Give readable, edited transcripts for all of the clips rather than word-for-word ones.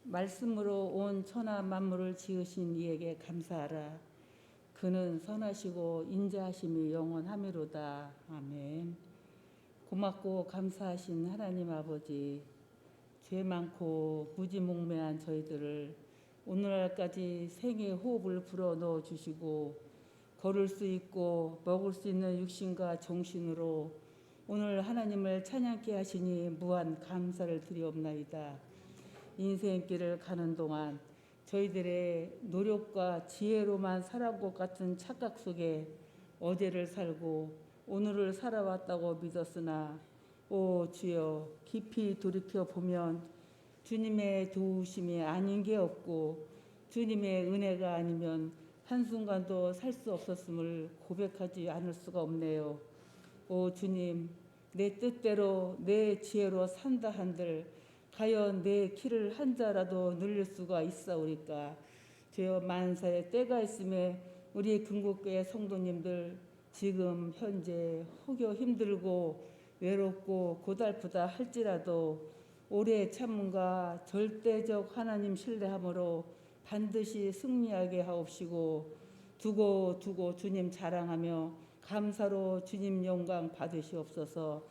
말씀으로 온 천하 만물을 지으신 이에게 감사하라. 그는 선하시고 인자하심이 영원하미로다. 아멘. 고맙고 감사하신 하나님 아버지, 죄 많고 무지몽매한 저희들을 오늘날까지 생의 호흡을 불어넣어 주시고 걸을 수 있고 먹을 수 있는 육신과 정신으로 오늘 하나님을 찬양케 하시니 무한 감사를 드리옵나이다. 인생길을 가는 동안 저희들의 노력과 지혜로만 살아온 것 같은 착각 속에 어제를 살고 오늘을 살아왔다고 믿었으나 오 주여, 깊이 돌이켜 보면 주님의 도우심이 아닌 게 없고 주님의 은혜가 아니면 한순간도 살 수 없었음을 고백하지 않을 수가 없네요. 오 주님, 내 뜻대로 내 지혜로 산다 한들 과연 내 키를 한 자라도 늘릴 수가 있사오리까. 주여, 만사의 때가 있음에 우리 금국교회 성도님들 지금 현재 혹여 힘들고 외롭고 고달프다 할지라도 오래 참음과 절대적 하나님 신뢰함으로 반드시 승리하게 하옵시고 두고 주님 자랑하며 감사로 주님 영광 받으시옵소서.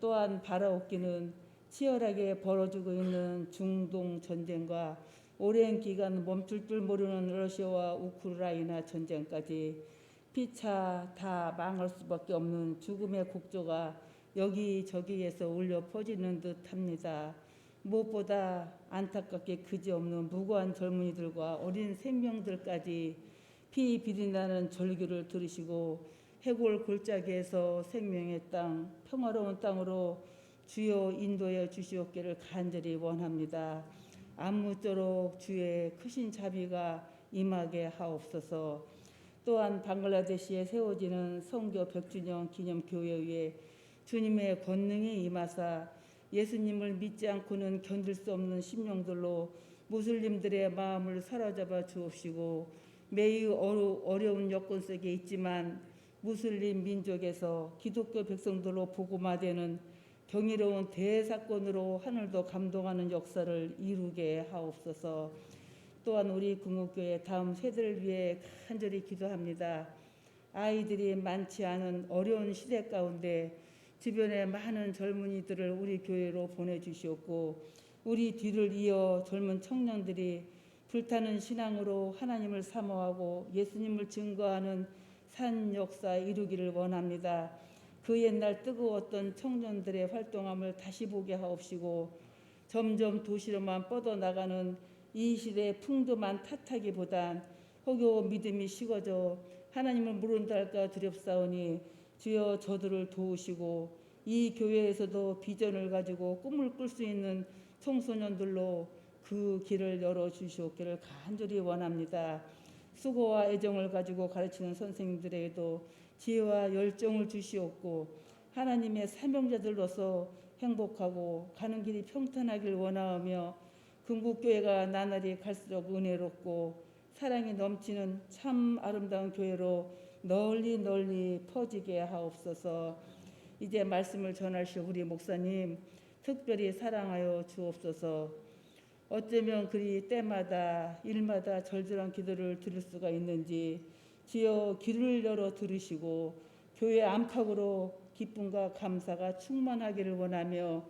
또한 바라옵기는 치열하게 벌어지고 있는 중동 전쟁과 오랜 기간 멈출 줄 모르는 러시아와 우크라이나 전쟁까지 피차 다 망할 수밖에 없는 죽음의 곡조가 여기저기에서 울려 퍼지는 듯합니다. 무엇보다 안타깝게 그지없는 무고한 젊은이들과 어린 생명들까지 피 비린다는 절규를 들으시고 해골 골짜기에서 생명의 땅, 평화로운 땅으로 주여 인도해 주시옵기를 간절히 원합니다. 아무쪼록 주의 크신 자비가 임하게 하옵소서. 또한 방글라데시에 세워지는 선교 100주년 기념교회 위에 주님의 권능이 임하사 예수님을 믿지 않고는 견딜 수 없는 심령들로 무슬림들의 마음을 사로잡아 주옵시고 매우 어려운 여건 속에 있지만 무슬림 민족에서 기독교 백성들로 복음화되는 경이로운 대사건으로 하늘도 감동하는 역사를 이루게 하옵소서. 또한 우리 금옥교회 다음 세대를 위해 간절히 기도합니다. 아이들이 많지 않은 어려운 시대 가운데 주변에 많은 젊은이들을 우리 교회로 보내주시옵고 우리 뒤를 이어 젊은 청년들이 불타는 신앙으로 하나님을 사모하고 예수님을 증거하는 산 역사 이루기를 원합니다. 그 옛날 뜨거웠던 청년들의 활동함을 다시 보게 하옵시고 점점 도시로만 뻗어나가는 이 시대의 풍조만 탓하기보단 혹여 믿음이 식어져 하나님을 모른다 할까 두렵사오니 주여 저들을 도우시고 이 교회에서도 비전을 가지고 꿈을 꿀 수 있는 청소년들로 그 길을 열어주시옵기를 간절히 원합니다. 수고와 애정을 가지고 가르치는 선생님들에게도 지혜와 열정을 주시옵고 하나님의 사명자들로서 행복하고 가는 길이 평탄하길 원하며 금국교회가 나날이 갈수록 은혜롭고 사랑이 넘치는 참 아름다운 교회로 널리 퍼지게 하옵소서. 이제 말씀을 전하실 우리 목사님 특별히 사랑하여 주옵소서. 어쩌면 그리 때마다 일마다 절절한 기도를 들을 수가 있는지 주여 귀를 열어 들으시고 교회 안팎으로 기쁨과 감사가 충만하기를 원하며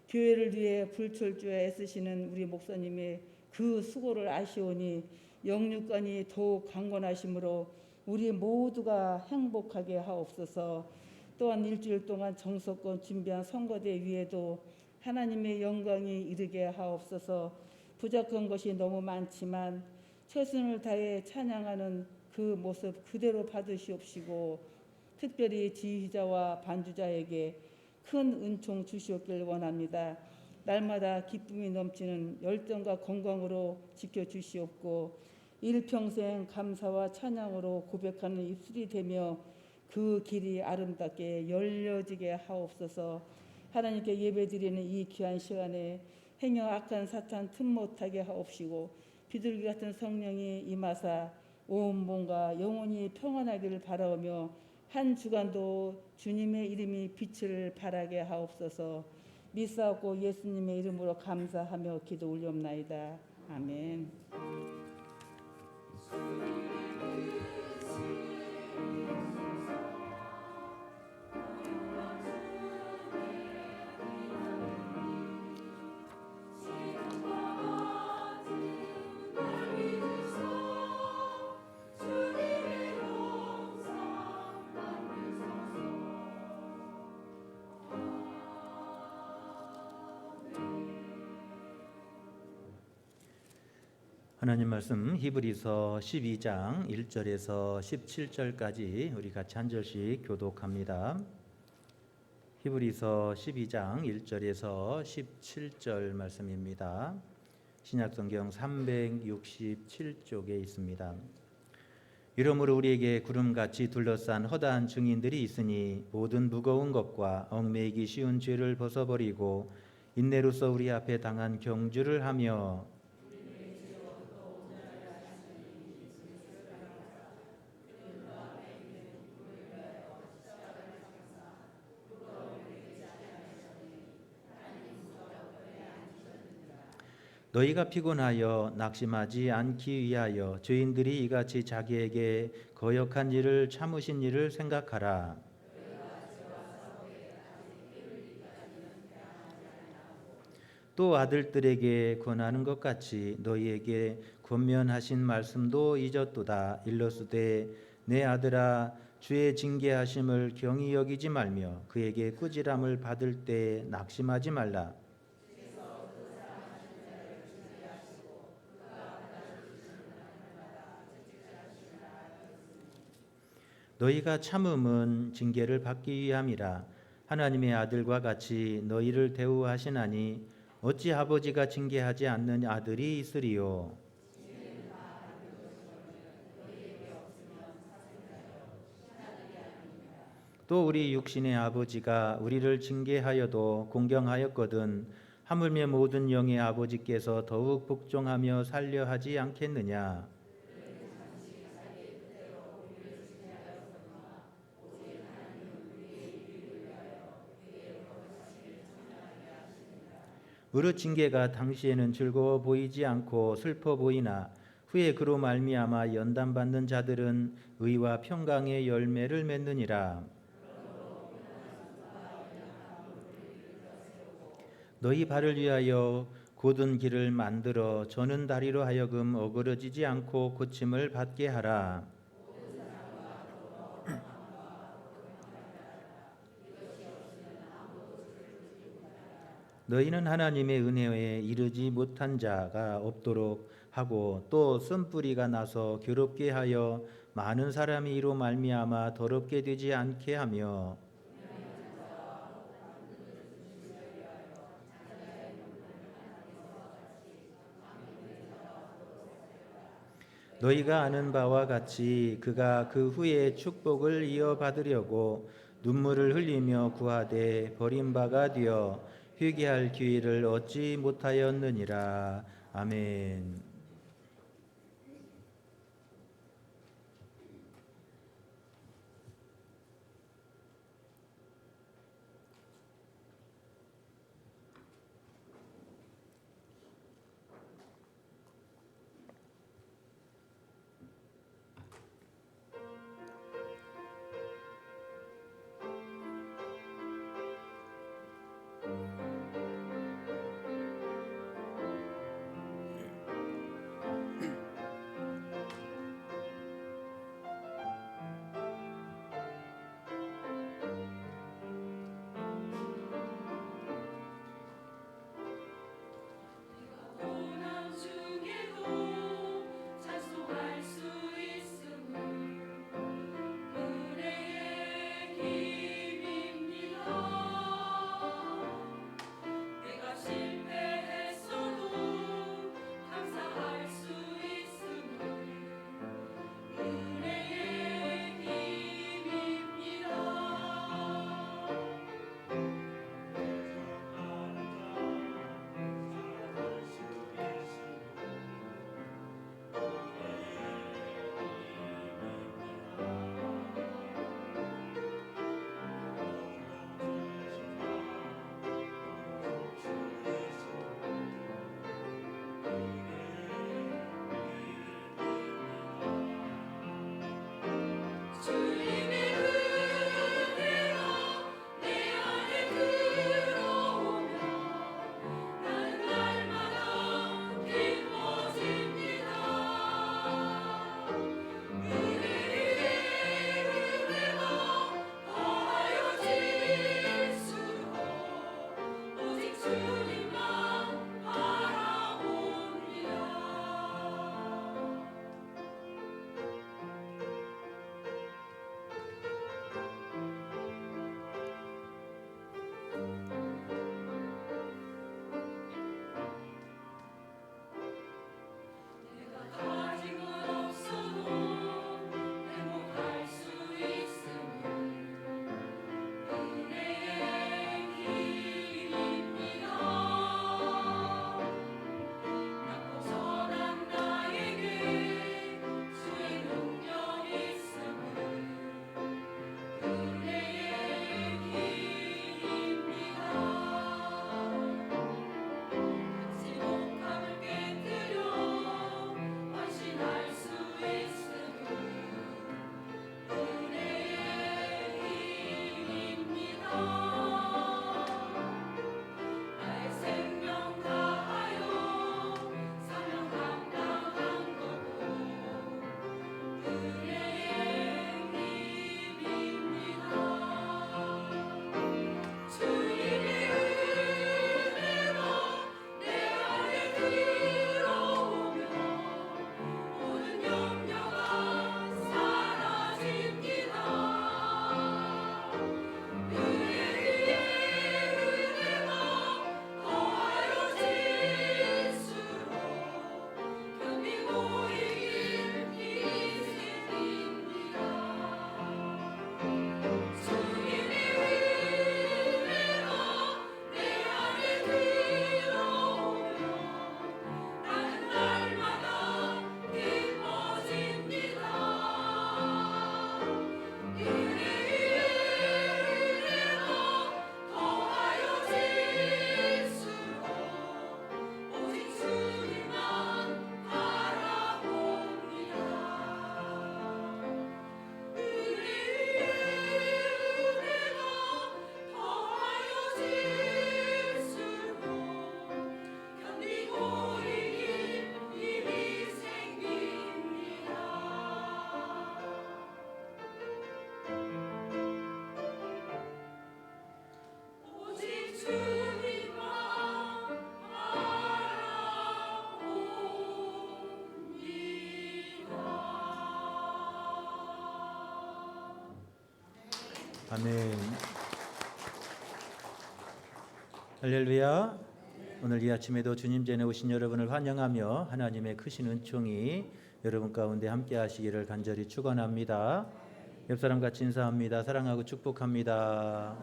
교회를 위해 불철주야 애쓰시는 우리 목사님의 그 수고를 아시오니 영육간이 더욱 강건하심으로 우리 모두가 행복하게 하옵소서. 또한 일주일 동안 정석권 준비한 선거대 위에도 하나님의 영광이 이르게 하옵소서. 부족한 것이 너무 많지만 최선을 다해 찬양하는 그 모습 그대로 받으시옵시고 특별히 지휘자와 반주자에게 큰 은총 주시옵길 원합니다. 날마다 기쁨이 넘치는 열정과 건강으로 지켜주시옵고 일평생 감사와 찬양으로 고백하는 입술이 되며 그 길이 아름답게 열려지게 하옵소서. 하나님께 예배드리는 이 귀한 시간에 행여 악한 사탄 틈 못하게 하옵시고 비둘기 같은 성령이 임하사 온 몸과 영혼이 평안하기를 바라오며 한 주간도 주님의 이름이 빛을 발하게 하옵소서. 믿사옵고 예수님의 이름으로 감사하며 기도 올리옵나이다. 아멘. 하나님 말씀 히브리서 12장 1절에서 17절까지 우리 같이 한 절씩 교독합니다. 히브리서 12장 1절에서 17절 말씀입니다. 신약성경 367쪽에 있습니다. 이러므로 우리에게 구름같이 둘러싼 허다한 증인들이 있으니 모든 무거운 것과 얽매이기 쉬운 죄를 벗어버리고 인내로서 우리 앞에 당한 경주를 하며 너희가 피곤하여 낙심하지 않기 위하여 죄인들이 이같이 자기에게 거역한 일을 참으신 일을 생각하라. 또 아들들에게 권하는 것 같이 너희에게 권면하신 말씀도 잊었도다. 일러스되 내 아들아 주의 징계하심을 경히 여기지 말며 그에게 꾸지람을 받을 때 낙심하지 말라. 너희가 참음은 징계를 받기 위함이라. 하나님의 아들과 같이 너희를 대우하시나니 어찌 아버지가 징계하지 않는 아들이 있으리요. 또 우리 육신의 아버지가 우리를 징계하여도 공경하였거든 하물며 모든 영의 아버지께서 더욱 복종하며 살려 하지 않겠느냐. 무릇 징계가 당시에는 즐거워 보이지 않고 슬퍼 보이나 후에 그로 말미암아 연단받는 자들은 의와 평강의 열매를 맺느니라. 너희 발을 위하여 곧은 길을 만들어 저는 다리로 하여금 어그러지지 않고 고침을 받게 하라. 너희는 하나님의 은혜에 이르지 못한 자가 없도록 하고 또 쓴뿌리가 나서 괴롭게 하여 많은 사람이 이로 말미암아 더럽게 되지 않게 하며 너희가 아는 바와 같이 그가 그 후에 축복을 이어받으려고 눈물을 흘리며 구하되 버림바가 되어 회개할 기회를 얻지 못하였느니라. 아멘. 아멘. 할렐루야. 오늘 이 아침에도 주님 전에 오신 여러분을 환영하며 하나님의 크신 은총이 여러분 가운데 함께 하시기를 간절히 축원합니다. 옆 사람 같이 인사합니다. 사랑하고 축복합니다.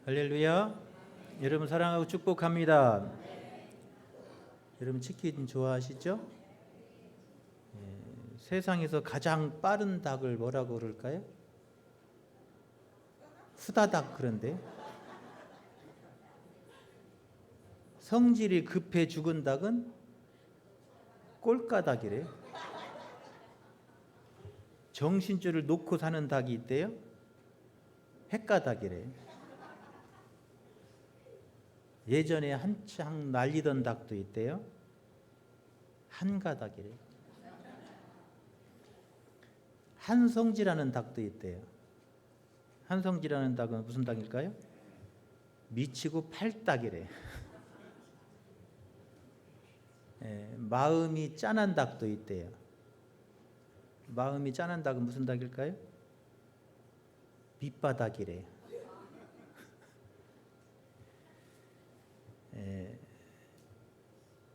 할렐루야. 여러분 사랑하고 축복합니다. 여러분 치킨 좋아하시죠? 세상에서 가장 빠른 닭을 뭐라고 그럴까요? 후다닥 그런데. 성질이 급해 죽은 닭은 꼴까닭이래. 정신줄을 놓고 사는 닭이 있대요. 헷가닭이래. 예전에 한창 날리던 닭도 있대요. 한가닭이래. 한성지라는 닭도 있대요. 한성지라는 닭은 무슨 닭일까요? 미치고 팔닭이래. 마음이 짠한 닭도 있대요. 마음이 짠한 닭은 무슨 닭일까요? 밑바닥이래.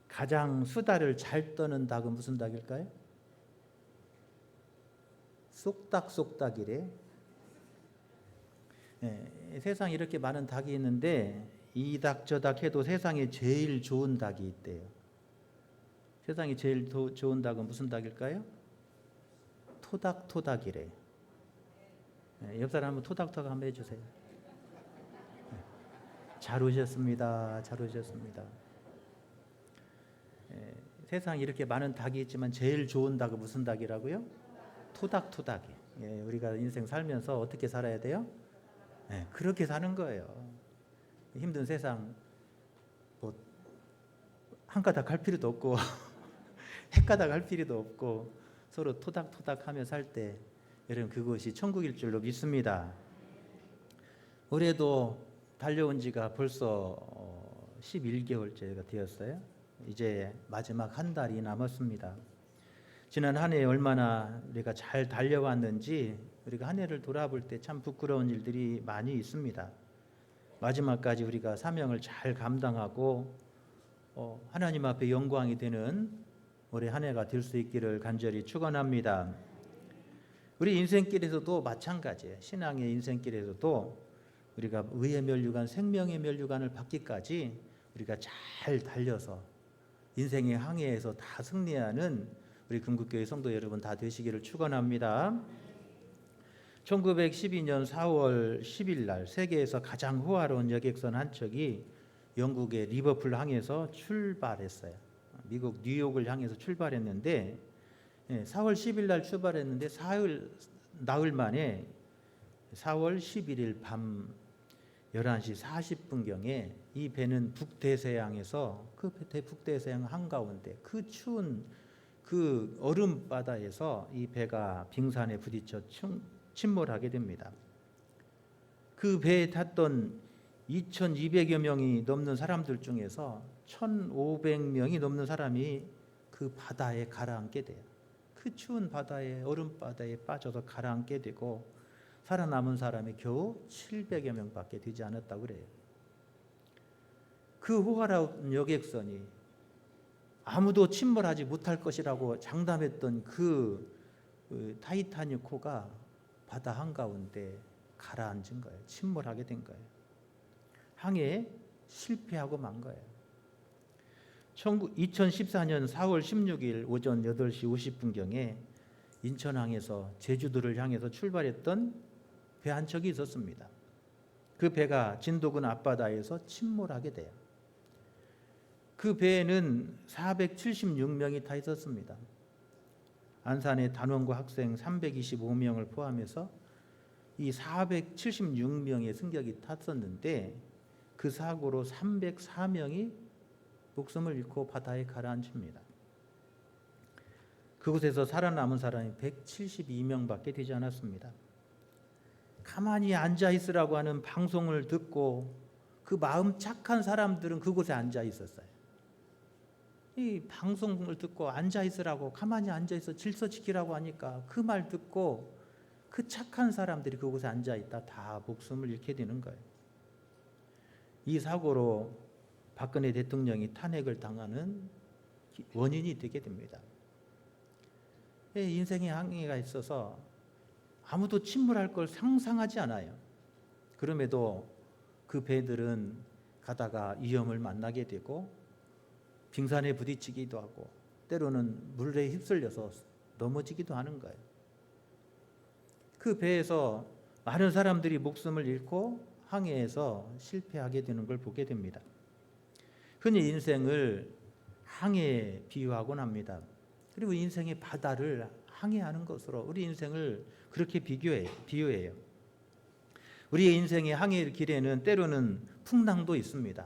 가장 수다를 잘 떠는 닭은 무슨 닭일까요? 쏙닥쏙닥이래. 세상에 이렇게 많은 닭이 있는데 이 닭 저 닭 해도 세상에 제일 좋은 닭이 있대요. 세상에 제일 좋은 닭은 무슨 닭일까요? 토닥토닥이래. 옆 사람 한번 토닥토닥 한번 해주세요. 잘 오셨습니다. 잘 오셨습니다. 세상에 이렇게 많은 닭이 있지만 제일 좋은 닭은 무슨 닭이라고요? 토닥토닥이. 우리가 인생 살면서 어떻게 살아야 돼요? 그렇게 사는 거예요. 힘든 세상 뭐 한 가닥 할 필요도 없고 헷가닥 할 필요도 없고 서로 토닥토닥하며 살 때 여러분 그것이 천국일 줄로 믿습니다. 올해도 달려온 지가 벌써 11개월째가 되었어요. 이제 마지막 한 달이 남았습니다. 지난 한 해 얼마나 우리가 잘 달려왔는지 우리가 한 해를 돌아볼 때 참 부끄러운 일들이 많이 있습니다. 마지막까지 우리가 사명을 잘 감당하고 하나님 앞에 영광이 되는 올해 한 해가 될 수 있기를 간절히 축원합니다. 우리 인생길에서도 마찬가지예요. 신앙의 인생길에서도 우리가 의의 면류관, 생명의 면류관을 받기까지 우리가 잘 달려서 인생의 항해에서 다 승리하는 우리 금국교회 성도 여러분 다 되시기를 축원합니다. 1912년 4월 10일 날 세계에서 가장 호화로운 여객선 한 척이 영국의 리버풀 항에서 출발했어요. 미국 뉴욕을 향해서 출발했는데 4월 10일 날 출발했는데 나흘 만에 4월 11일 밤 11시 40분경에 이 배는 북대서양에서 북대서양 한가운데 그 추운 그 얼음 바다에서 이 배가 빙산에 부딪혀 침몰하게 됩니다. 그 배에 탔던 2,200여 명이 넘는 사람들 중에서 1,500명이 넘는 사람이 그 바다에 가라앉게 돼요. 그 추운 바다에 얼음 바다에 빠져서 가라앉게 되고 살아남은 사람이 겨우 700여 명밖에 되지 않았다고 그래요. 그 호화로운 여객선이 아무도 침몰하지 못할 것이라고 장담했던 그 타이타닉호가 바다 한가운데 가라앉은 거예요. 침몰하게 된 거예요. 항해에 실패하고 만 거예요. 2014년 4월 16일 오전 8시 50분경에 인천항에서 제주도를 향해서 출발했던 배 한 척이 있었습니다. 그 배가 진도군 앞바다에서 침몰하게 돼요. 그 배에는 476명이 타 있었습니다. 안산의 단원고 학생 325명을 포함해서 이 476명의 승객이 탔었는데 그 사고로 304명이 목숨을 잃고 바다에 가라앉힙니다. 그곳에서 살아남은 사람이 172명밖에 되지 않았습니다. 가만히 앉아 있으라고 하는 방송을 듣고 그 마음 착한 사람들은 그곳에 앉아 있었어요. 이 방송을 듣고 앉아 있으라고, 가만히 앉아 있어 질서 지키라고 하니까 그 말 듣고 그 착한 사람들이 그곳에 앉아 있다 다 목숨을 잃게 되는 거예요. 이 사고로 박근혜 대통령이 탄핵을 당하는 원인이 되게 됩니다. 인생의 항해가 있어서 아무도 침몰할 걸 상상하지 않아요. 그럼에도 그 배들은 가다가 위험을 만나게 되고 빙산에 부딪히기도 하고 때로는 물에 휩쓸려서 넘어지기도 하는 거예요. 그 배에서 많은 사람들이 목숨을 잃고 항해에서 실패하게 되는 걸 보게 됩니다. 흔히 인생을 항해에 비유하곤 합니다. 그리고 인생의 바다를 항해하는 것으로 우리 인생을 그렇게 비유해요. 우리의 인생의 항해 길에는 때로는 풍랑도 있습니다.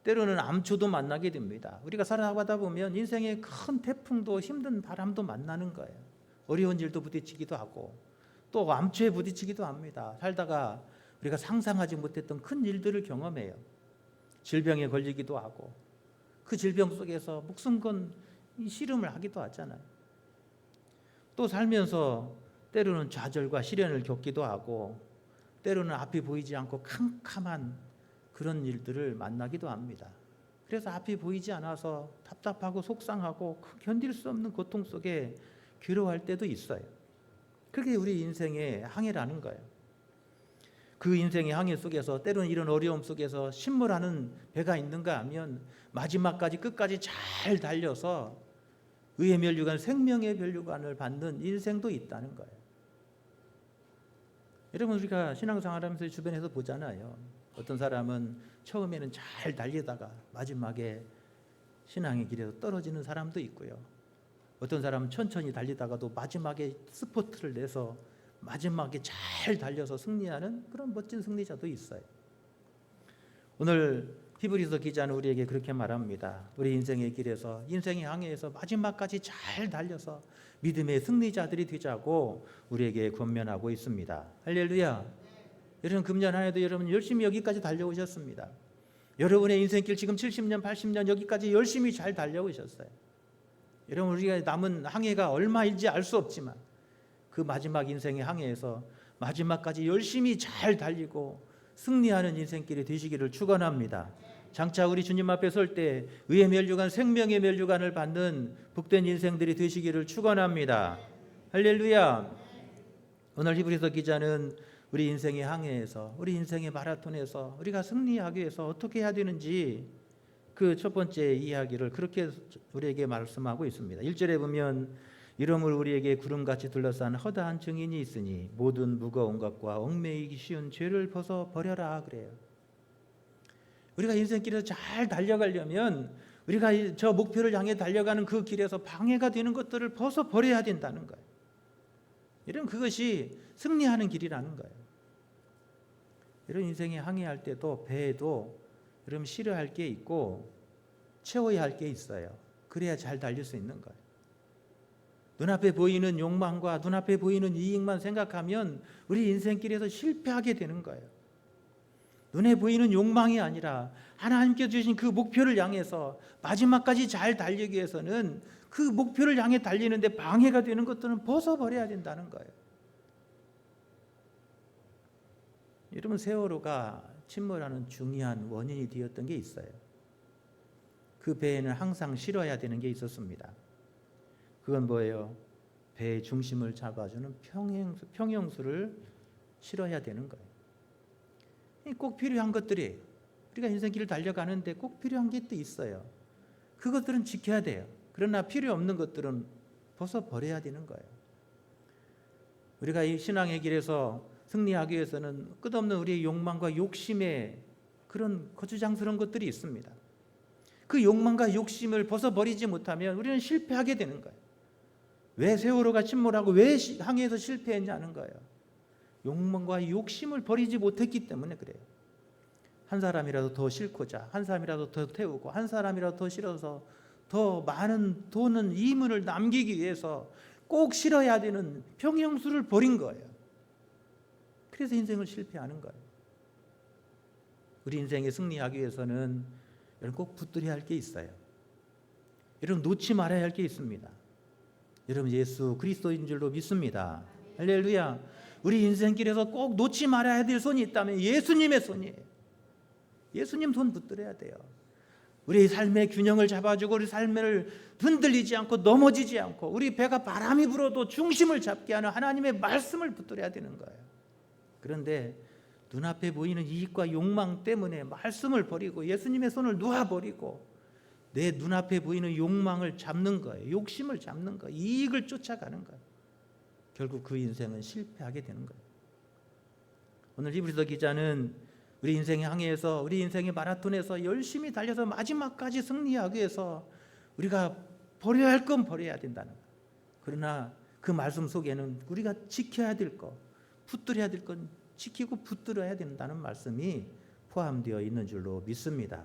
때로는 암초도 만나게 됩니다. 우리가 살아가다 보면 인생의 큰 태풍도 힘든 바람도 만나는 거예요. 어려운 일도 부딪히기도 하고 또 암초에 부딪히기도 합니다. 살다가 우리가 상상하지 못했던 큰 일들을 경험해요. 질병에 걸리기도 하고 그 질병 속에서 목숨 건 씨름을 하기도 하잖아요. 또 살면서 때로는 좌절과 시련을 겪기도 하고 때로는 앞이 보이지 않고 캄캄한 그런 일들을 만나기도 합니다. 그래서 앞이 보이지 않아서 답답하고 속상하고 견딜 수 없는 고통 속에 괴로워할 때도 있어요. 그게 우리 인생의 항해라는 거예요. 그 인생의 항해 속에서 때로는 이런 어려움 속에서 침몰하는 배가 있는가 하면 마지막까지 끝까지 잘 달려서 의의 면류관, 생명의 면류관을 받는 인생도 있다는 거예요. 여러분, 우리가 신앙생활하면서 주변에서 보잖아요. 어떤 사람은 처음에는 잘 달리다가 마지막에 신앙의 길에서 떨어지는 사람도 있고요. 어떤 사람은 천천히 달리다가도 마지막에 스포트를 내서 마지막에 잘 달려서 승리하는 그런 멋진 승리자도 있어요. 오늘 히브리서 기자는 우리에게 그렇게 말합니다. 우리 인생의 길에서, 인생의 항해에서 마지막까지 잘 달려서 믿음의 승리자들이 되자고 우리에게 권면하고 있습니다. 할렐루야. 여러분, 금년 한 해도 여러분 열심히 여기까지 달려오셨습니다. 여러분의 인생길 지금 70년, 80년 여기까지 열심히 잘 달려오셨어요. 여러분, 우리가 남은 항해가 얼마인지 알 수 없지만 그 마지막 인생의 항해에서 마지막까지 열심히 잘 달리고 승리하는 인생길이 되시기를 축원합니다. 장차 우리 주님 앞에 설 때 의의 면류관, 생명의 면류관을 받는 복된 인생들이 되시기를 축원합니다. 할렐루야. 오늘 히브리서 기자는 우리 인생의 항해에서, 우리 인생의 마라톤에서 우리가 승리하기 위해서 어떻게 해야 되는지 그 첫 번째 이야기를 그렇게 우리에게 말씀하고 있습니다. 1절에 보면 이러므로 우리에게 구름같이 둘러싼 허다한 증인이 있으니 모든 무거운 것과 얽매이기 쉬운 죄를 벗어 버려라 그래요. 우리가 인생길에서 잘 달려가려면 우리가 저 목표를 향해 달려가는 그 길에서 방해가 되는 것들을 벗어 버려야 된다는 거예요. 이런 그것이 승리하는 길이라는 거예요. 이런 인생에 항해할 때도 배에도 여러분 실어할 게 있고 채워야 할 게 있어요. 그래야 잘 달릴 수 있는 거예요. 눈앞에 보이는 욕망과 눈앞에 보이는 이익만 생각하면 우리 인생길에서 실패하게 되는 거예요. 눈에 보이는 욕망이 아니라 하나님께 주신 그 목표를 향해서 마지막까지 잘 달리기 위해서는 그 목표를 향해 달리는데 방해가 되는 것들은 벗어버려야 된다는 거예요. 여러분, 세월호가 침몰하는 중요한 원인이 되었던 게 있어요. 그 배에는 항상 실어야 되는 게 있었습니다. 그건 뭐예요? 배의 중심을 잡아주는 평형수를 실어야 되는 거예요. 꼭 필요한 것들이 우리가 인생길을 달려가는데 꼭 필요한 게 또 있어요. 그것들은 지켜야 돼요. 그러나 필요 없는 것들은 벗어버려야 되는 거예요. 우리가 이 신앙의 길에서 승리하기 위해서는 끝없는 우리의 욕망과 욕심의 그런 거추장스러운 것들이 있습니다. 그 욕망과 욕심을 벗어버리지 못하면 우리는 실패하게 되는 거예요. 왜 세월호가 침몰하고 왜 항해에서 실패했냐는 거예요. 욕망과 욕심을 버리지 못했기 때문에 그래요. 한 사람이라도 더 싣고자, 한 사람이라도 더 태우고, 한 사람이라도 더 실어서 더 많은 돈은 이문을 남기기 위해서 꼭 실어야 되는 평형수를 버린 거예요. 그래서 인생을 실패하는 거예요. 우리 인생에 승리하기 위해서는 여러분 꼭 붙들어야 할 게 있어요. 여러분 놓지 말아야 할 게 있습니다. 여러분 예수 그리스도인 줄로 믿습니다. 할렐루야. 우리 인생길에서 꼭 놓지 말아야 될 손이 있다면 예수님의 손이에요. 예수님 손 붙들어야 돼요. 우리 삶의 균형을 잡아주고 우리 삶을 흔들리지 않고 넘어지지 않고 우리 배가 바람이 불어도 중심을 잡게 하는 하나님의 말씀을 붙들어야 되는 거예요. 그런데 눈앞에 보이는 이익과 욕망 때문에 말씀을 버리고 예수님의 손을 놓아버리고 내 눈앞에 보이는 욕망을 잡는 거예요. 욕심을 잡는 거예요. 이익을 쫓아가는 거예요. 결국 그 인생은 실패하게 되는 거예요. 오늘 히브리서 기자는 우리 인생의 항해에서 우리 인생의 마라톤에서 열심히 달려서 마지막까지 승리하기 위해서 우리가 버려야 할 건 버려야 된다는 거예요. 그러나 그 말씀 속에는 우리가 지켜야 될 것, 붙들어야 될 건 지키고 붙들어야 된다는 말씀이 포함되어 있는 줄로 믿습니다.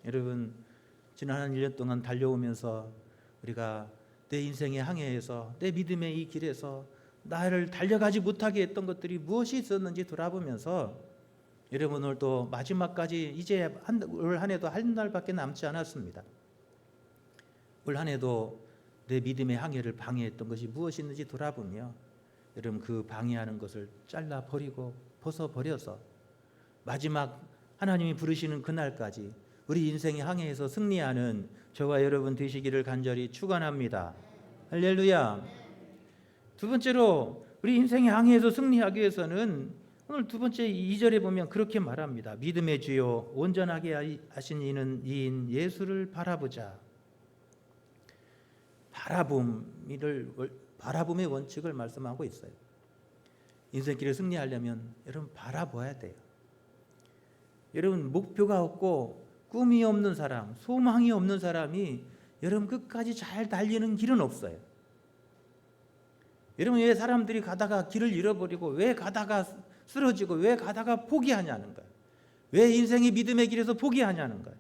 여러분 지난 한 1년 동안 달려오면서 우리가 내 인생의 항해에서 내 믿음의 이 길에서 나를 달려가지 못하게 했던 것들이 무엇이 있었는지 돌아보면서 여러분 오늘 또 마지막까지 이제 올 한 해도 한 달밖에 남지 않았습니다. 올 한 해도 내 믿음의 항해를 방해했던 것이 무엇이 있는지 돌아보며 여러분 그 방해하는 것을 잘라버리고 벗어버려서 마지막 하나님이 부르시는 그날까지 우리 인생의 항해에서 승리하는 저와 여러분 되시기를 간절히 축원합니다. 할렐루야. 두 번째로 우리 인생의 항해에서 승리하기 위해서는 오늘 두 번째 2절에 보면 그렇게 말합니다. 믿음의 주요 온전하게 하신 이인 예수를 바라보자. 바라봄의 원칙을 말씀하고 있어요. 인생길을 승리하려면 여러분 바라봐야 돼요. 여러분 목표가 없고 꿈이 없는 사람, 소망이 없는 사람이 여러분 끝까지 잘 달리는 길은 없어요. 여러분 왜 사람들이 가다가 길을 잃어버리고 왜 가다가 쓰러지고 왜 가다가 포기하냐는 거예요. 왜 인생의 믿음의 길에서 포기하냐는 거예요.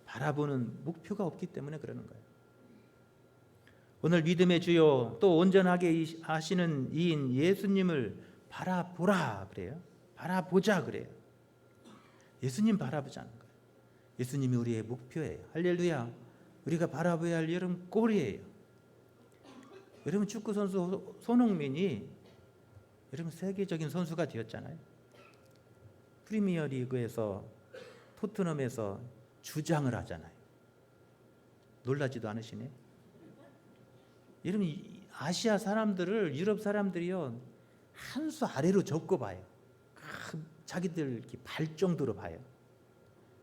바라보는 목표가 없기 때문에 그러는 거예요. 오늘 믿음의 주요 또 온전하게 하시는 이인 예수님을 바라보라 그래요. 바라보자 그래요. 예수님 바라보자는 거예요. 예수님이 우리의 목표예요. 할렐루야. 우리가 바라봐야 할 여러분 꼴이에요. 여러분 축구 선수 손흥민이 여러분 세계적인 선수가 되었잖아요. 프리미어 리그에서 토트넘에서 주장을 하잖아요. 놀라지도 않으시네. 여러분 아시아 사람들을 유럽 사람들이요 한 수 아래로 접고 봐요. 자기들 이렇게 발 정도로 봐요.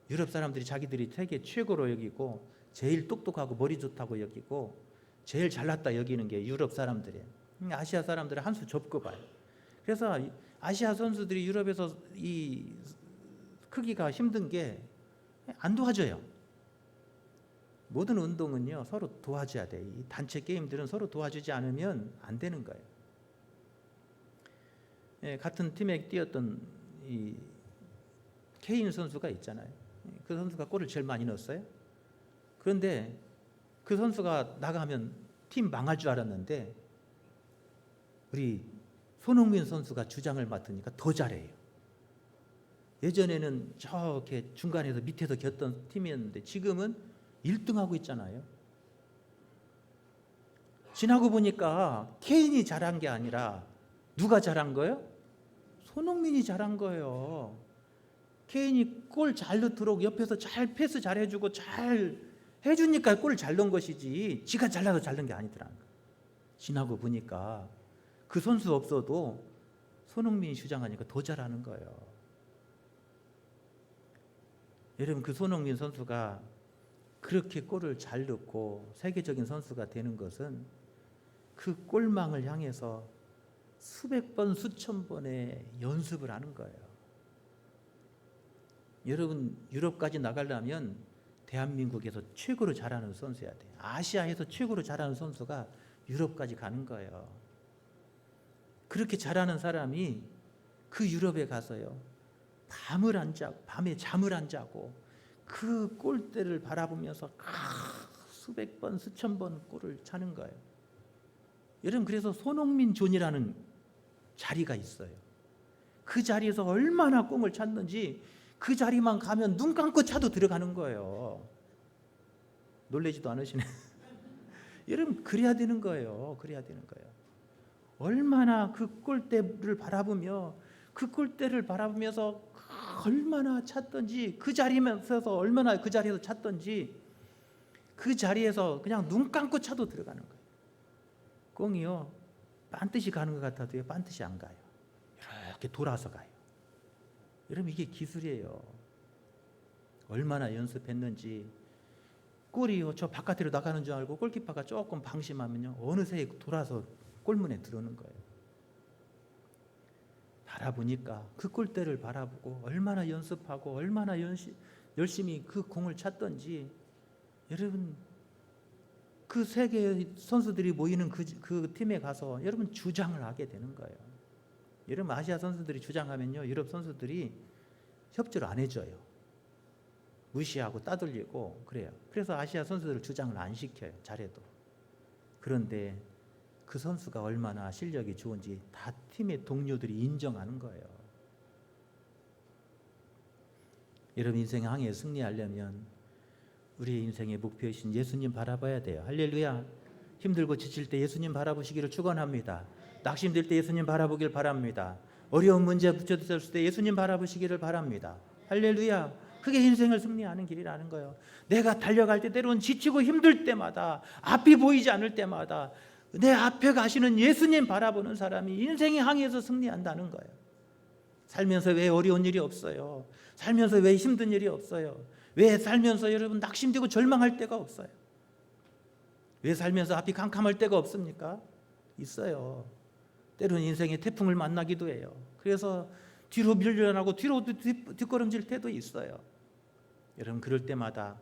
유럽 사람들이 자기들이 세계 최고로 여기고 제일 똑똑하고 머리 좋다고 여기고 제일 잘났다 여기는 게 유럽 사람들이에요. 아시아 사람들은 한 수 접고 봐요. 그래서 아시아 선수들이 유럽에서 이 크기가 힘든 게 안 도와줘요. 모든 운동은요 서로 도와줘야 돼. 이 단체 게임들은 서로 도와주지 않으면 안 되는 거예요. 예, 같은 팀에 뛰었던 이 케인 선수가 있잖아요. 그 선수가 골을 제일 많이 넣었어요. 그런데 그 선수가 나가면 팀 망할 줄 알았는데 우리 손흥민 선수가 주장을 맡으니까 더 잘해요. 예전에는 저렇게 중간에서 밑에서 겼던 팀이었는데 지금은 1등하고 있잖아요. 지나고 보니까 케인이 잘한 게 아니라 누가 잘한 거예요? 손흥민이 잘한 거예요. 케인이 골 잘 넣도록 옆에서 잘 패스 잘 해주고 잘 해주니까 골 잘 넣은 것이지 지가 잘나서 잘 넣은 게 아니더라는 거예요. 지나고 보니까 그 선수 없어도 손흥민이 주장하니까 더 잘하는 거예요. 여러분 그 손흥민 선수가 그렇게 골을 잘 넣고 세계적인 선수가 되는 것은 그 골망을 향해서 수백 번 수천 번의 연습을 하는 거예요. 여러분 유럽까지 나가려면 대한민국에서 최고로 잘하는 선수여야 돼요. 아시아에서 최고로 잘하는 선수가 유럽까지 가는 거예요. 그렇게 잘하는 사람이 그 유럽에 가서요 밤에 잠을 안 자고 그 골대를 바라보면서 수백 번 수천 번 골을 차는 거예요. 여러분 그래서 손흥민 존이라는 자리가 있어요. 그 자리에서 얼마나 꽁을 찾는지 그 자리만 가면 눈 감고 차도 들어가는 거예요. 놀라지도 않으시네. 여러분 그래야 되는 거예요. 그래야 되는 거예요. 얼마나 그 꼴대를 바라보며 그 꼴대를 바라보면서 얼마나 찾던지 그 자리에 서서 얼마나 그 자리에서 찾던지 그 자리에서 그냥 눈 감고 차도 들어가는 거예요. 꽁이요 반드시 가는 것 같아도요 반드시 안 가요. 이렇게 돌아서 가요. 여러분 이게 기술이에요. 얼마나 연습했는지. 골이요 저 바깥으로 나가는 줄 알고 골키퍼가 조금 방심하면요 어느새 돌아서 골문에 들어오는 거예요. 바라보니까 그 골대를 바라보고 얼마나 연습하고 얼마나 열심히 그 공을 찾던지. 여러분 그 세계 선수들이 모이는 그 팀에 가서 여러분 주장을 하게 되는 거예요. 여러분 아시아 선수들이 주장하면요 유럽 선수들이 협조를 안 해줘요. 무시하고 따돌리고 그래요. 그래서 아시아 선수들을 주장을 안 시켜요. 잘해도. 그런데 그 선수가 얼마나 실력이 좋은지 다 팀의 동료들이 인정하는 거예요. 여러분 인생의 항해에 승리하려면 우리의 인생의 목표이신 예수님 바라봐야 돼요. 할렐루야. 힘들고 지칠 때 예수님 바라보시기를 축원합니다. 낙심될 때 예수님 바라보길 바랍니다. 어려운 문제 붙여졌을 때 예수님 바라보시기를 바랍니다. 할렐루야. 그게 인생을 승리하는 길이라는 거예요. 내가 달려갈 때 때로는 지치고 힘들 때마다 앞이 보이지 않을 때마다 내 앞에 가시는 예수님 바라보는 사람이 인생의 항해에서 승리한다는 거예요. 살면서 왜 어려운 일이 없어요? 살면서 왜 힘든 일이 없어요? 왜 살면서 여러분 낙심되고 절망할 때가 없어요? 왜 살면서 앞이 캄캄할 때가 없습니까? 있어요. 때로는 인생의 태풍을 만나기도 해요. 그래서 뒤로 밀려나고 뒤로 뒷걸음질 때도 있어요. 여러분 그럴 때마다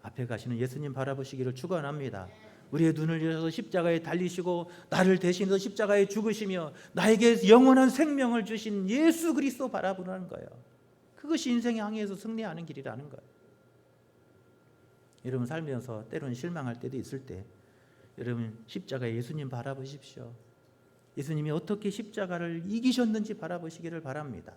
앞에 가시는 예수님 바라보시기를 축원합니다. 우리의 눈을 열어서 십자가에 달리시고 나를 대신해서 십자가에 죽으시며 나에게 영원한 생명을 주신 예수 그리스도 바라보는 거예요. 그것이 인생의 항해에서 승리하는 길이라는 거예요. 여러분 살면서 때로는 실망할 때도 있을 때 여러분 십자가에 예수님 바라보십시오. 예수님이 어떻게 십자가를 이기셨는지 바라보시기를 바랍니다.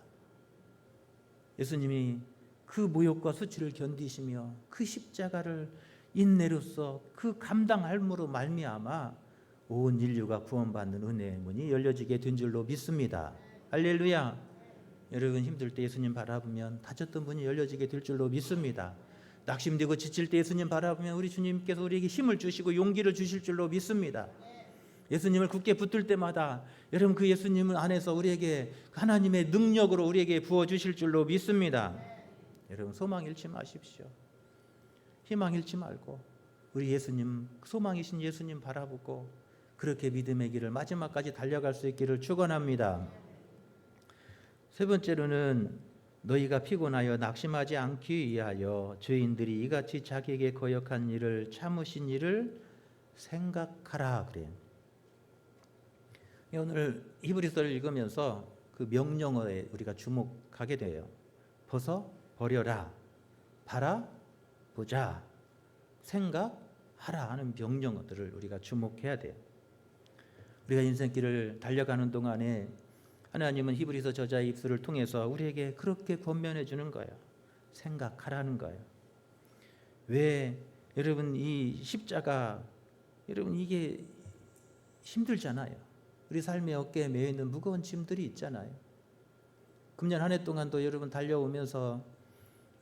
예수님이 그 모욕과 수치를 견디시며 그 십자가를 인내로서 그 감당함으로 말미암아 온 인류가 구원받는 은혜의 문이 열려지게 된 줄로 믿습니다. 할렐루야. 여러분 힘들 때 예수님 바라보면 닫혔던 문이 열려지게 될 줄로 믿습니다. 낙심되고 지칠 때 예수님 바라보면 우리 주님께서 우리에게 힘을 주시고 용기를 주실 줄로 믿습니다. 예수님을 굳게 붙들 때마다 여러분 그 예수님 안에서 우리에게 하나님의 능력으로 우리에게 부어주실 줄로 믿습니다. 여러분 소망 잃지 마십시오. 희망 잃지 말고 우리 예수님 소망이신 예수님 바라보고 그렇게 믿음의 길을 마지막까지 달려갈 수 있기를 축원합니다. 세 번째로는 너희가 피곤하여 낙심하지 않기 위하여 죄인들이 이같이 자기에게 거역한 일을 참으신 일을 생각하라 그래요. 오늘 히브리서를 읽으면서 그 명령어에 우리가 주목하게 돼요. 벗어 버려라, 바라보자, 생각하라 하는 명령어들을 우리가 주목해야 돼요. 우리가 인생길을 달려가는 동안에 하나님은 히브리서 저자의 입술을 통해서 우리에게 그렇게 권면해 주는 거예요. 생각하라는 거예요. 왜 여러분 이 십자가 여러분 이게 힘들잖아요. 우리 삶의 어깨에 매여 있는 무거운 짐들이 있잖아요. 금년 한 해 동안도 여러분 달려오면서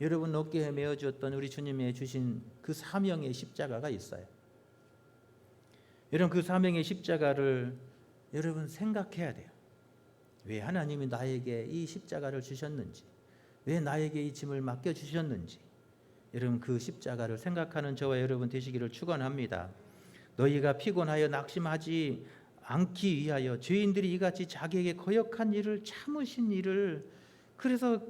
여러분 어깨에 매어 주었던 우리 주님이 주신 그 사명의 십자가가 있어요. 여러분 그 사명의 십자가를 여러분 생각해야 돼요. 왜 하나님이 나에게 이 십자가를 주셨는지, 왜 나에게 이 짐을 맡겨 주셨는지 여러분 그 십자가를 생각하는 저와 여러분 되시기를 축원합니다. 너희가 피곤하여 낙심하지 않기 위하여 죄인들이 이같이 자기에게 거역한 일을 참으신 일을 그래서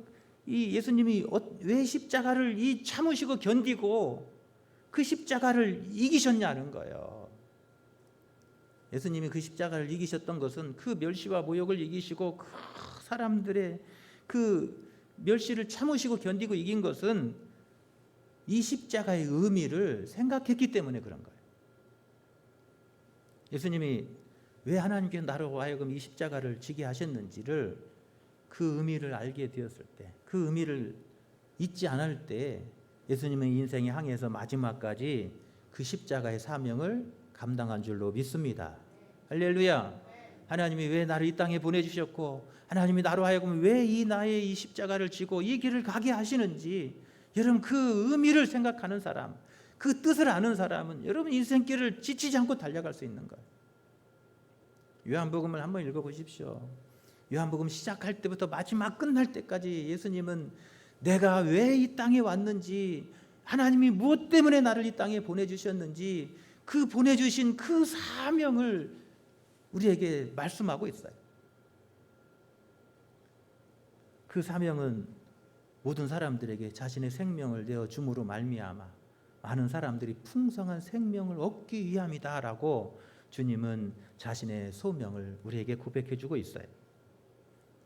이 예수님이 왜 십자가를 이 참으시고 견디고 그 십자가를 이기셨냐는 거예요. 예수님이 그 십자가를 이기셨던 것은 그 멸시와 모욕을 이기시고 그 사람들의 그 멸시를 참으시고 견디고 이긴 것은 이 십자가의 의미를 생각했기 때문에 그런 거예요. 예수님이 왜 하나님께서 나로 하여금 이 십자가를 지게 하셨는지를 그 의미를 알게 되었을 때, 그 의미를 잊지 않을 때 예수님은 인생의 항해에서 마지막까지 그 십자가의 사명을 감당한 줄로 믿습니다. 할렐루야. 하나님이 왜 나를 이 땅에 보내주셨고, 하나님이 나로 하여금 왜 나의 이 십자가를 지고 이 길을 가게 하시는지, 여러분 그 의미를 생각하는 사람, 그 뜻을 아는 사람은 여러분 인생길을 지치지 않고 달려갈 수 있는 거예요. 요한복음을 한번 읽어보십시오. 요한복음 시작할 때부터 마지막 끝날 때까지 예수님은 내가 왜 이 땅에 왔는지, 하나님이 무엇 때문에 나를 이 땅에 보내주셨는지, 그 보내주신 그 사명을 우리에게 말씀하고 있어요. 그 사명은 모든 사람들에게 자신의 생명을 내어 줌으로 말미암아 많은 사람들이 풍성한 생명을 얻기 위함이다라고 주님은 자신의 소명을 우리에게 고백해 주고 있어요.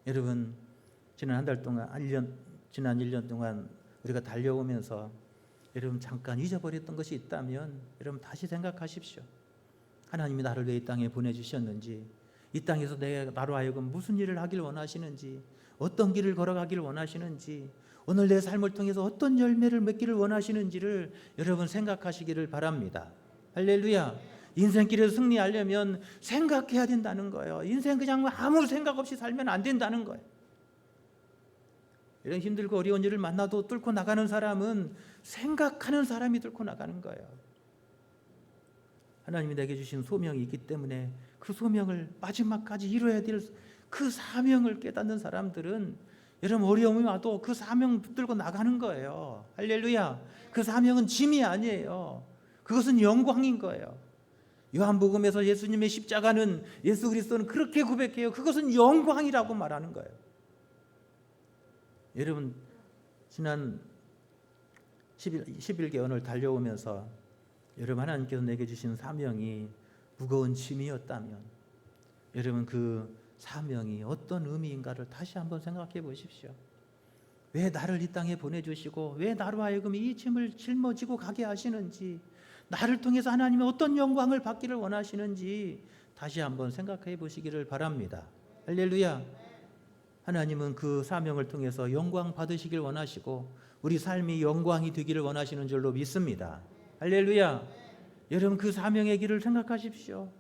여러분, 지난 한 달 동안, 지난 1년 동안 우리가 달려오면서 여러분 잠깐 잊어버렸던 것이 있다면 여러분 다시 생각하십시오. 하나님이 나를 왜 이 땅에 보내주셨는지, 이 땅에서 나로 하여금 무슨 일을 하길 원하시는지, 어떤 길을 걸어가길 원하시는지, 오늘 내 삶을 통해서 어떤 열매를 맺기를 원하시는지를 여러분 생각하시기를 바랍니다. 할렐루야. 인생길에서 승리하려면 생각해야 된다는 거예요. 인생 그냥 아무 생각 없이 살면 안 된다는 거예요. 이런 힘들고 어려운 일을 만나도 뚫고 나가는 사람은 생각하는 사람이 뚫고 나가는 거예요. 하나님이 내게 주신 소명이 있기 때문에 그 소명을 마지막까지 이루어야 될 그 사명을 깨닫는 사람들은 여러분 어려움이 와도 그 사명 붙들고 나가는 거예요. 할렐루야. 그 사명은 짐이 아니에요. 그것은 영광인 거예요. 요한복음에서 예수님의 십자가는, 예수 그리스도는 그렇게 고백해요. 그것은 영광이라고 말하는 거예요. 여러분 지난 11개월을 달려오면서 여러분 하나님께서 내게 주신 사명이 무거운 짐이었다면 여러분 그 사명이 어떤 의미인가를 다시 한번 생각해 보십시오. 왜 나를 이 땅에 보내주시고 왜 나로 하여금 이 짐을 짊어지고 가게 하시는지, 나를 통해서 하나님이 어떤 영광을 받기를 원하시는지 다시 한번 생각해 보시기를 바랍니다. 할렐루야. 하나님은 그 사명을 통해서 영광 받으시길 원하시고 우리 삶이 영광이 되기를 원하시는 줄로 믿습니다. 할렐루야. 여러분 그 사명의 길을 생각하십시오.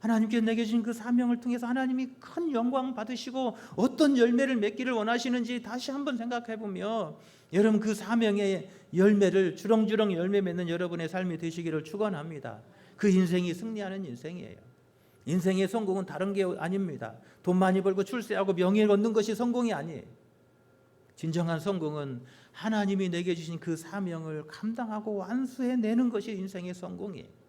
하나님께서 내게 주신 그 사명을 통해서 하나님이 큰 영광 받으시고 어떤 열매를 맺기를 원하시는지 다시 한번 생각해 보며 여러분 그 사명의 열매를 주렁주렁 열매 맺는 여러분의 삶이 되시기를 축원합니다. 그 인생이 승리하는 인생이에요. 인생의 성공은 다른 게 아닙니다. 돈 많이 벌고 출세하고 명예를 얻는 것이 성공이 아니에요. 진정한 성공은 하나님이 내게 주신 그 사명을 감당하고 완수해내는 것이 인생의 성공이에요.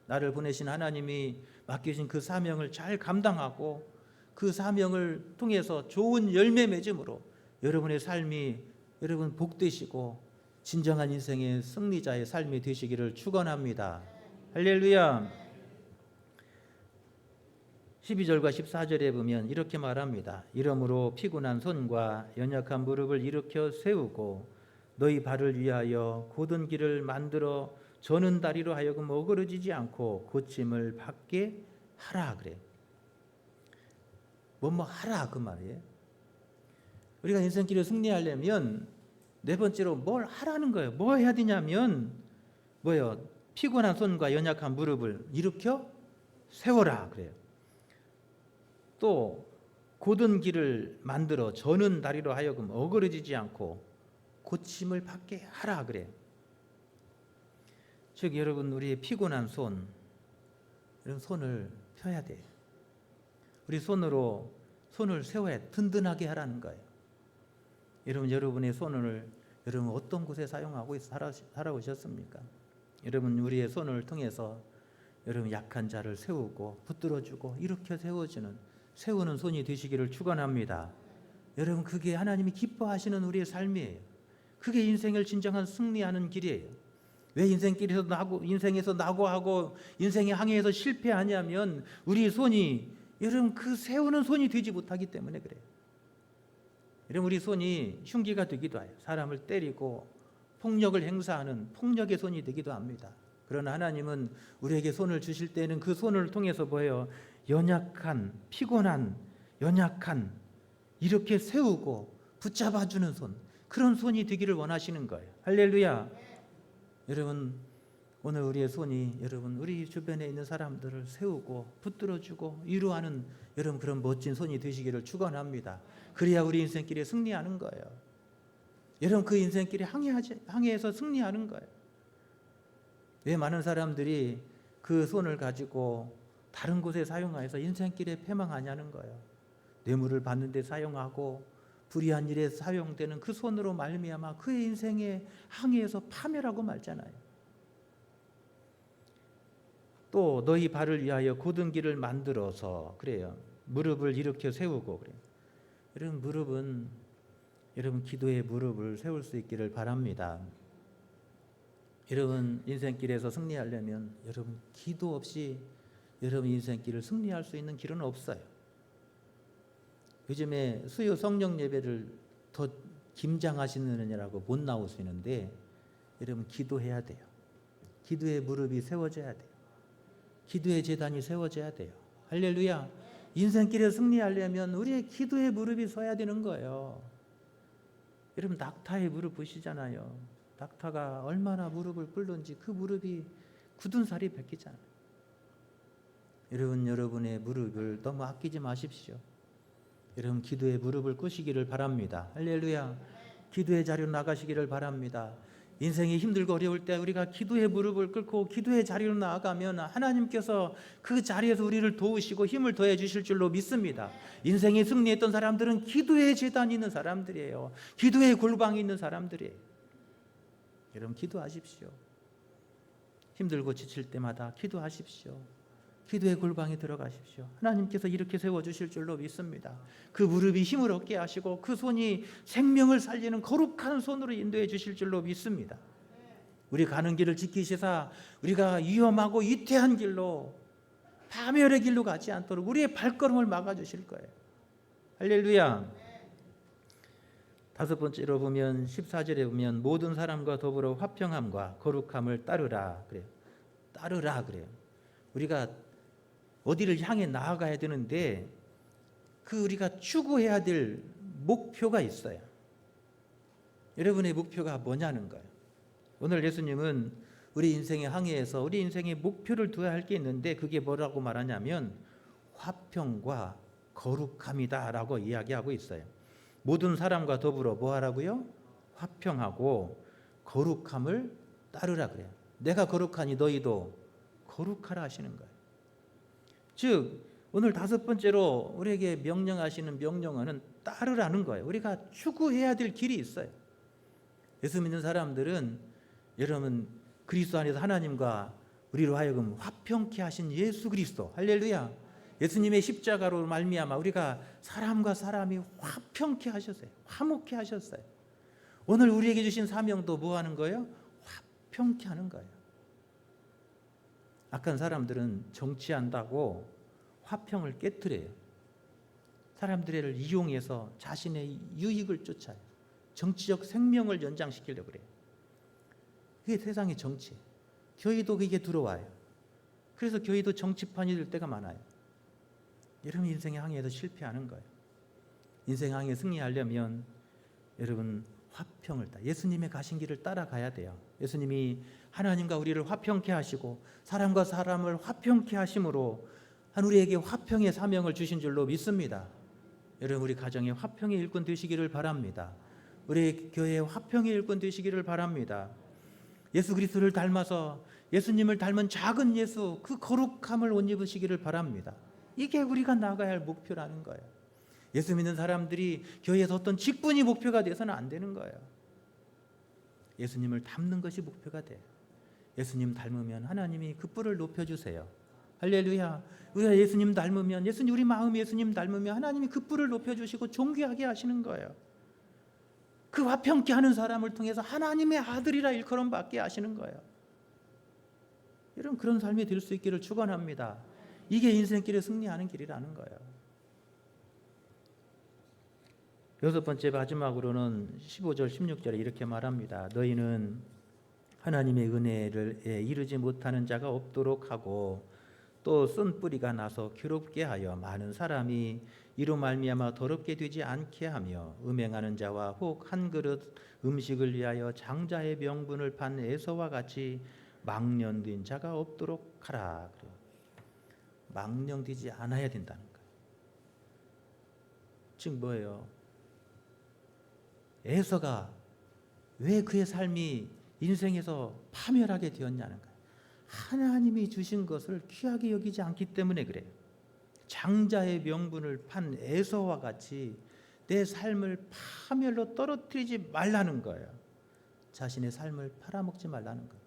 나를 보내신 하나님이 맡기신 그 사명을 잘 감당하고 그 사명을 통해서 좋은 열매 맺음으로 여러분의 삶이 여러분 복되시고 진정한 인생의 승리자의 삶이 되시기를 축원합니다. 할렐루야. 12절과 14절에 보면 이렇게 말합니다. 이러므로 피곤한 손과 연약한 무릎을 일으켜 세우고 너희 발을 위하여 곧은 길을 만들어 저는 다리로 하여금 어그러지지 않고 고침을 받게 하라 그래요. 뭐뭐 하라 그 말이에요. 우리가 인생길을 승리하려면 네 번째로 뭘 하라는 거예요. 뭐 해야 되냐면 뭐예요? 피곤한 손과 연약한 무릎을 일으켜 세워라 그래요. 또 곧은 길을 만들어 저는 다리로 하여금 어그러지지 않고 고침을 받게 하라 그래요. 즉 여러분 우리의 피곤한 손, 이런 손을 펴야 돼요. 우리 손으로 손을 세워야 든든하게 하라는 거예요. 여러분의 손을 여러분 어떤 곳에 사용하고 살아오셨습니까? 여러분 우리의 손을 통해서 여러분 약한 자를 세우고 붙들어주고 일으켜 세우는 손이 되시기를 축원합니다. 여러분 그게 하나님이 기뻐하시는 우리의 삶이에요. 그게 인생을 진정한 승리하는 길이에요. 왜 인생길에서 인생에서 낙오하고 인생의 항해에서 실패하냐면 우리 손이 여러분 그 세우는 손이 되지 못하기 때문에 그래요. 여러분 우리 손이 흉기가 되기도 해요. 사람을 때리고 폭력을 행사하는 폭력의 손이 되기도 합니다. 그러나 하나님은 우리에게 손을 주실 때는 그 손을 통해서 뭐예요? 연약한, 피곤한, 연약한 이렇게 세우고 붙잡아주는 손, 그런 손이 되기를 원하시는 거예요. 할렐루야. 여러분, 오늘 우리의 손이 여러분 우리 주변에 있는 사람들을 세우고 붙들어주고 위로하는 여러분 그런 멋진 손이 되시기를 축원합니다. 그래야 우리 인생길에 승리하는 거예요. 여러분 그 인생길에 항해해서 승리하는 거예요. 왜 많은 사람들이 그 손을 가지고 다른 곳에 사용해서 인생길에 패망하냐는 거예요. 뇌물을 받는 데 사용하고 불의한 일에 사용되는 그 손으로 말미암아 그의 인생에 항해해서 파멸하고 말잖아요. 또 너희 발을 위하여 곧은 길을 만들어서 그래요. 무릎을 이렇게 세우고 그래요. 여러분 무릎은 여러분 기도의 무릎을 세울 수 있기를 바랍니다. 여러분 인생길에서 승리하려면 여러분 기도 없이 여러분 인생길을 승리할 수 있는 길은 없어요. 요즘에 수요 성령 예배를 더 김장하시느냐라고 못 나오시는데 여러분 기도해야 돼요. 기도의 무릎이 세워져야 돼요. 기도의 제단이 세워져야 돼요. 할렐루야. 인생길에 승리하려면 우리의 기도의 무릎이 서야 되는 거예요. 여러분 낙타의 무릎 보시잖아요. 낙타가 얼마나 무릎을 꿇는지 그 무릎이 굳은 살이 벗기잖아요. 여러분의 무릎을 너무 아끼지 마십시오. 여러분 기도의 무릎을 꿇으시기를 바랍니다. 할렐루야. 기도의 자리로 나가시기를 바랍니다. 인생이 힘들고 어려울 때 우리가 기도의 무릎을 꿇고 기도의 자리로 나아가면 하나님께서 그 자리에서 우리를 도우시고 힘을 더해 주실 줄로 믿습니다. 인생이 승리했던 사람들은 기도의 제단이 있는 사람들이에요. 기도의 골방이 있는 사람들이에요. 여러분 기도하십시오. 힘들고 지칠 때마다 기도하십시오. 기도의 골방에 들어가십시오. 하나님께서 이렇게 세워주실 줄로 믿습니다. 그 무릎이 힘을 얻게 하시고 그 손이 생명을 살리는 거룩한 손으로 인도해 주실 줄로 믿습니다. 우리 가는 길을 지키시사 우리가 위험하고 위태한 길로 파멸의 길로 가지 않도록 우리의 발걸음을 막아주실 거예요. 할렐루야. 다섯 번째로 보면 14절에 보면 모든 사람과 더불어 화평함과 거룩함을 따르라 그래요. 따르라 그래요. 우리가 어디를 향해 나아가야 되는데 그 우리가 추구해야 될 목표가 있어요. 여러분의 목표가 뭐냐는 거예요. 오늘 예수님은 우리 인생의 항해에서 우리 인생의 목표를 두어야 할 게 있는데 그게 뭐라고 말하냐면 화평과 거룩함이다 라고 이야기하고 있어요. 모든 사람과 더불어 뭐 하라고요? 화평하고 거룩함을 따르라 그래요. 내가 거룩하니 너희도 거룩하라 하시는 거예요. 즉 오늘 다섯 번째로 우리에게 명령하시는 명령어는 따르라는 거예요. 우리가 추구해야 될 길이 있어요. 예수 믿는 사람들은 여러분 그리스도 안에서 하나님과 우리로 하여금 화평케 하신 예수 그리스도 할렐루야. 예수님의 십자가로 말미암아 우리가 사람과 사람이 화평케 하셨어요. 화목케 하셨어요. 오늘 우리에게 주신 사명도 뭐 하는 거예요? 화평케 하는 거예요. 악한 사람들은 정치한다고 화평을 깨트려요. 사람들을 이용해서 자신의 유익을 쫓아요. 정치적 생명을 연장시키려고 그래요. 그게 세상의 정치. 교회도 그게 들어와요. 그래서 교회도 정치판이 될 때가 많아요. 여러분 인생의 항해에서 실패하는 거예요. 인생 항해 승리하려면 여러분 화평을 따라 예수님의 가신 길을 따라가야 돼요. 예수님이 하나님과 우리를 화평케 하시고 사람과 사람을 화평케 하심으로 우리에게 화평의 사명을 주신 줄로 믿습니다. 여러분 우리 가정의 화평의 일꾼 되시기를 바랍니다. 우리 교회의 화평의 일꾼 되시기를 바랍니다. 예수 그리스도를 닮아서 예수님을 닮은 작은 예수 그 거룩함을 옷 입으시기를 바랍니다. 이게 우리가 나가야 할 목표라는 거예요. 예수 믿는 사람들이 교회에서 어떤 직분이 목표가 돼서는 안 되는 거예요. 예수님을 닮는 것이 목표가 돼요. 예수님 닮으면 하나님이 그 뿔을 높여주세요. 할렐루야. 우리가 예수님 닮으면 우리 마음이 예수님 닮으면 하나님이 그 뿔을 높여주시고 존귀하게 하시는 거예요. 그 화평케 하는 사람을 통해서 하나님의 아들이라 일컬음 받게 하시는 거예요. 여러분 그런 삶이 될 수 있기를 축원합니다. 이게 인생길에 승리하는 길이라는 거예요. 여섯 번째 마지막으로는 15절 16절에 이렇게 말합니다. 너희는 하나님의 은혜를 이루지 못하는 자가 없도록 하고 또 쓴 뿌리가 나서 괴롭게 하여 많은 사람이 이로 말미암아 더럽게 되지 않게 하며 음행하는 자와 혹 한 그릇 음식을 위하여 장자의 명분을 판 에서와 같이 망령된 자가 없도록 하라. 그래요. 망령되지 않아야 된다는 거예요. 즉 뭐예요? 에서가 왜 그의 삶이 인생에서 파멸하게 되었냐는 거예요. 하나님이 주신 것을 귀하게 여기지 않기 때문에 그래요. 장자의 명분을 판 에서와 같이 내 삶을 파멸로 떨어뜨리지 말라는 거예요. 자신의 삶을 팔아먹지 말라는 거예요.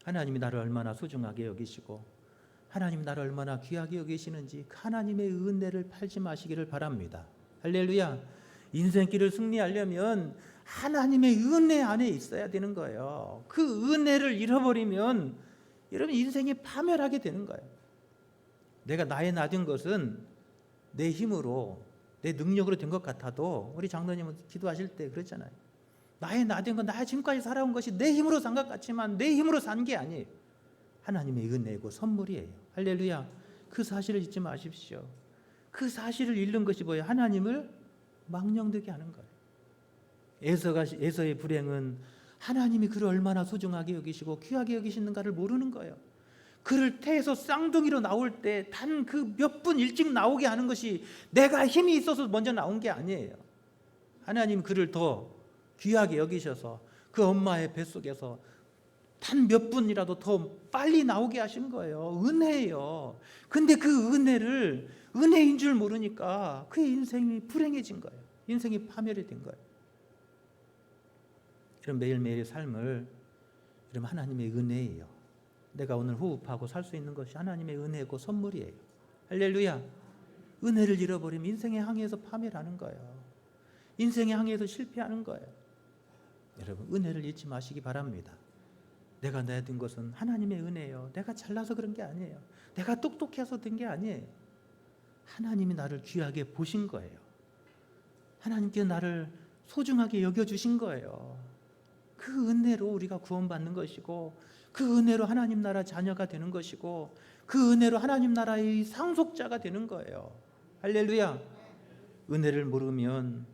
하나님이 나를 얼마나 소중하게 여기시고 하나님이 나를 얼마나 귀하게 여기시는지 그 하나님의 은혜를 팔지 마시기를 바랍니다. 할렐루야. 인생길을 승리하려면 하나님의 은혜 안에 있어야 되는 거예요. 그 은혜를 잃어버리면 여러분 인생이 파멸하게 되는 거예요. 내가 나의 나된 것은 내 힘으로 내 능력으로 된 것 같아도 우리 장로님은 기도하실 때 그랬잖아요. 나의 나된 건 나의 지금까지 살아온 것이 내 힘으로 산 것 같지만 내 힘으로 산 게 아니에요. 하나님의 은혜고 선물이에요. 할렐루야. 그 사실을 잊지 마십시오. 그 사실을 잃는 것이 뭐예요? 하나님을 망령되게 하는 거예요. 에서의 불행은 하나님이 그를 얼마나 소중하게 여기시고 귀하게 여기시는가를 모르는 거예요. 그를 태에서 쌍둥이로 나올 때 단 그 몇 분 일찍 나오게 하는 것이 내가 힘이 있어서 먼저 나온 게 아니에요. 하나님 그를 더 귀하게 여기셔서 그 엄마의 뱃속에서 단 몇 분이라도 더 빨리 나오게 하신 거예요. 은혜예요. 근데 그 은혜를 은혜인 줄 모르니까 그의 인생이 불행해진 거예요. 인생이 파멸이 된 거예요. 이런 매일매일의 삶을 이런 하나님의 은혜예요. 내가 오늘 호흡하고 살 수 있는 것이 하나님의 은혜고 선물이에요. 할렐루야. 은혜를 잃어버리면 인생의 항해에서 파멸하는 거예요. 인생의 항해에서 실패하는 거예요. 여러분 은혜를 잊지 마시기 바랍니다. 내가 된 것은 하나님의 은혜예요. 내가 잘나서 그런 게 아니에요. 내가 똑똑해서 된 게 아니에요. 하나님이 나를 귀하게 보신 거예요. 하나님께 나를 소중하게 여겨주신 거예요. 그 은혜로 우리가 구원받는 것이고 그 은혜로 하나님 나라 자녀가 되는 것이고 그 은혜로 하나님 나라의 상속자가 되는 거예요. 할렐루야. 은혜를 모르면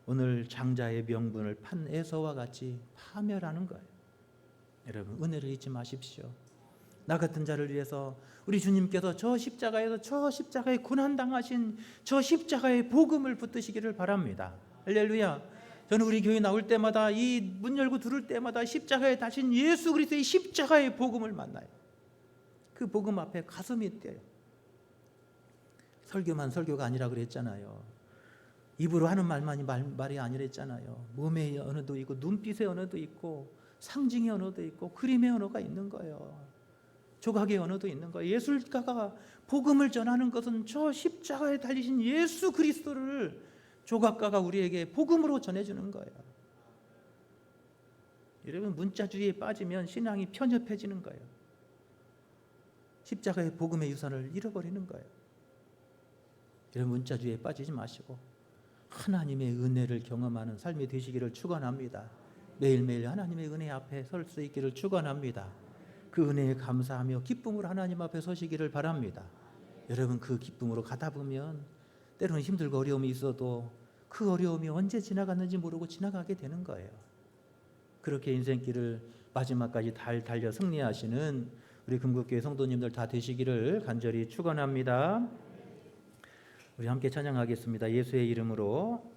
오늘 장자의 명분을 판 에서와 같이 파멸하는 거예요. 여러분 은혜를 잊지 마십시오. 나 같은 자를 위해서 우리 주님께서 저 십자가에 고난당하신 저 십자가의 복음을 붙드시기를 바랍니다. 할렐루야. 저는 우리 교회 나올 때마다 이 문 열고 들을 때마다 십자가에 다신 예수 그리스도의 십자가의 복음을 만나요. 그 복음 앞에 가슴이 뛰어요. 설교만 설교가 아니라 그랬잖아요. 입으로 하는 말만이 말이 아니랬잖아요. 몸의 언어도 있고 눈빛의 언어도 있고 상징의 언어도 있고 그림의 언어가 있는 거예요. 조각의 언어도 있는 거예요. 예술가가 복음을 전하는 것은 저 십자가에 달리신 예수 그리스도를 조각가가 우리에게 복음으로 전해주는 거예요. 여러분 문자주의에 빠지면 신앙이 편협해지는 거예요. 십자가의 복음의 유산을 잃어버리는 거예요. 여러분 문자주의에 빠지지 마시고 하나님의 은혜를 경험하는 삶이 되시기를 축원합니다. 매일매일 하나님의 은혜 앞에 설 수 있기를 축원합니다. 그 은혜에 감사하며 기쁨으로 하나님 앞에 서시기를 바랍니다. 여러분 그 기쁨으로 가다 보면 때로는 힘들고 어려움이 있어도 그 어려움이 언제 지나갔는지 모르고 지나가게 되는 거예요. 그렇게 인생길을 마지막까지 달려 승리하시는 우리 금국교회 성도님들 다 되시기를 간절히 축원합니다. 우리 함께 찬양하겠습니다. 예수의 이름으로.